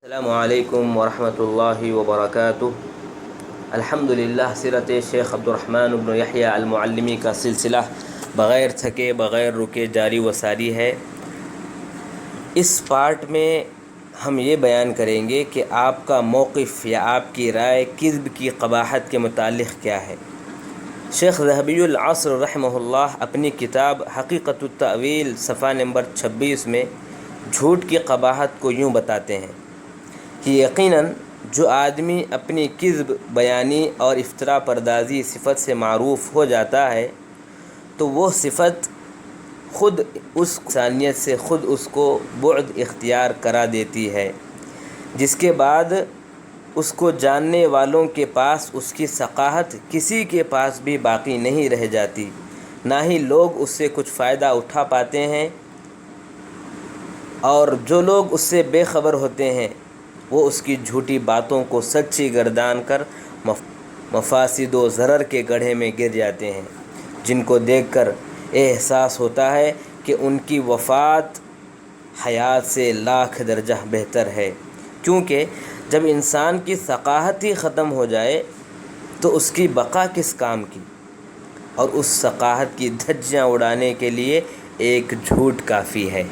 السلام علیکم ورحمۃ اللہ وبرکاتہ۔ الحمدللہ سیرت شیخ عبدالرحمن بن یحییٰ المعلمی کا سلسلہ بغیر تھکے بغیر رکے جاری و ساری ہے۔ اس پارٹ میں ہم یہ بیان کریں گے کہ آپ کا موقف یا آپ کی رائے کذب کی قباحت کے متعلق کیا ہے۔ شیخ ذہبی العصر رحمہ اللہ اپنی کتاب حقیقت التأویل صفحہ نمبر 26 میں جھوٹ کی قباحت کو یوں بتاتے ہیں کہ یقیناً جو آدمی اپنی کذب بیانی اور افطرا پردازی صفت سے معروف ہو جاتا ہے تو وہ صفت خود اس انسانیت سے خود اس کو بعد اختیار کرا دیتی ہے، جس کے بعد اس کو جاننے والوں کے پاس اس کی ثقافت کسی کے پاس بھی باقی نہیں رہ جاتی، نہ ہی لوگ اس سے کچھ فائدہ اٹھا پاتے ہیں، اور جو لوگ اس سے بے خبر ہوتے ہیں وہ اس کی جھوٹی باتوں کو سچی گردان کر مفاسد و ضرر کے گڑھے میں گر جاتے ہیں، جن کو دیکھ کر احساس ہوتا ہے کہ ان کی وفات حیات سے لاکھ درجہ بہتر ہے، کیونکہ جب انسان کی ثقافت ہی ختم ہو جائے تو اس کی بقا کس کام کی، اور اس ثقافت کی دھجیاں اڑانے کے لیے ایک جھوٹ کافی ہے۔